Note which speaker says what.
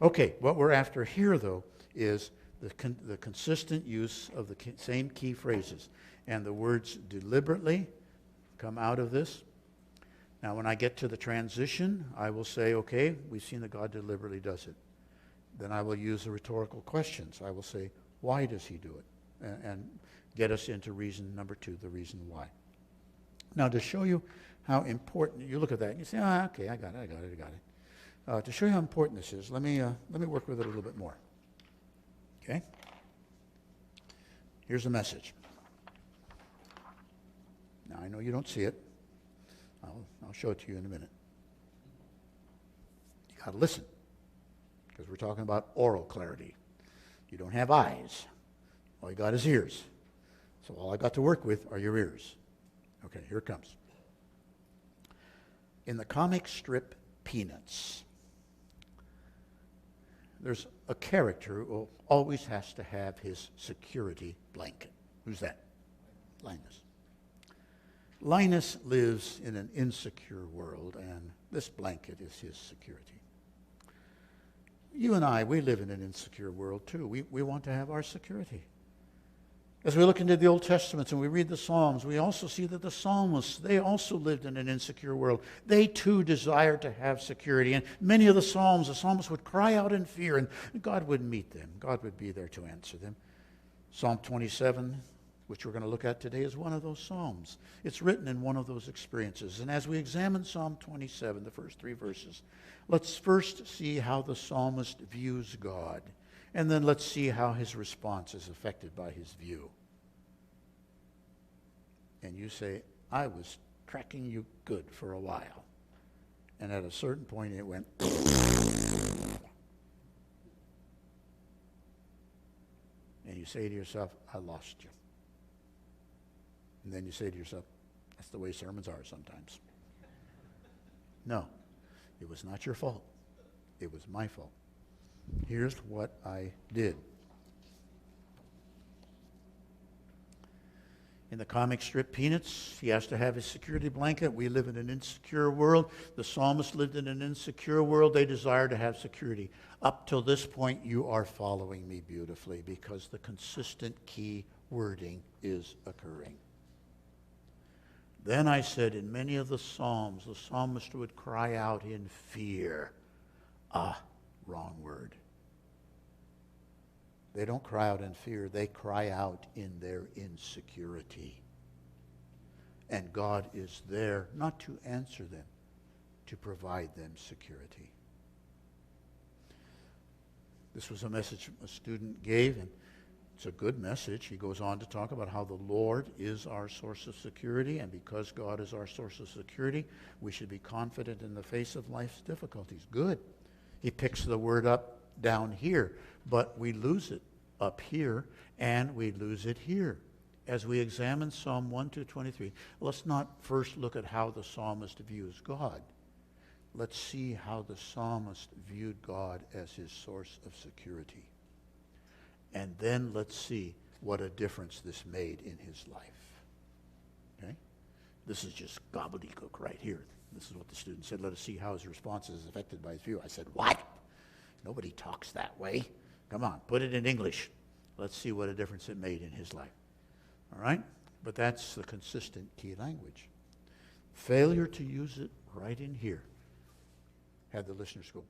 Speaker 1: Okay, what we're after here, though, is the consistent use of the same key phrases. And the words deliberately come out of this. Now, when I get to the transition, I will say, okay, we've seen that God deliberately does it. Then I will use the rhetorical questions. I will say, why does he do it? And get us into reason number 2, the reason why. Now, to show you how important, you look at that and you say, okay, I got it. To show you how important this is, let me work with it a little bit more. Okay? Here's the message. Now, I know you don't see it. I'll show it to you in a minute. You got to listen, because we're talking about oral clarity. You don't have eyes. All you got is ears. So all I got to work with are your ears. Okay, here it comes. In the comic strip Peanuts, there's a character who always has to have his security blanket. Who's that? Linus. Linus lives in an insecure world, and this blanket is his security. You and I, we live in an insecure world too. We want to have our security. As we look into the Old Testament and we read the Psalms, we also see that the psalmists, they also lived in an insecure world. They too desired to have security. And many of the psalmists would cry out in fear, and God would meet them. God would be there to answer them. Psalm 27, which we're going to look at today, is one of those psalms. It's written in one of those experiences. And as we examine Psalm 27, the first 3 verses, let's first see how the psalmist views God. And then let's see how his response is affected by his view. And you say, I was tracking you good for a while. And at a certain point it went. And you say to yourself, I lost you. And then you say to yourself, that's the way sermons are sometimes. No, it was not your fault. It was my fault. Here's what I did. In the comic strip Peanuts, he has to have his security blanket. We live in an insecure world. The psalmist lived in an insecure world. They desire to have security. Up till this point, you are following me beautifully, because the consistent key wording is occurring. Then I said, in many of the Psalms, the psalmist would cry out in fear. Wrong word. They don't cry out in fear. They cry out in their insecurity. And God is there not to answer them, to provide them security. This was a message a student gave, and it's a good message. He goes on to talk about how the Lord is our source of security, and because God is our source of security, we should be confident in the face of life's difficulties. Good. He picks the word up down here, but we lose it up here, and we lose it here. As we examine Psalm 1-23, let's not first look at how the psalmist views God. Let's see how the psalmist viewed God as his source of security. And then let's see what a difference this made in his life. Okay? This is just gobbledygook right here. This is what the student said. Let us see how his response is affected by his view. I said, what? Nobody talks that way. Come on, put it in English. Let's see what a difference it made in his life. All right? But that's the consistent key language. Failure to use it right in here had the listeners go,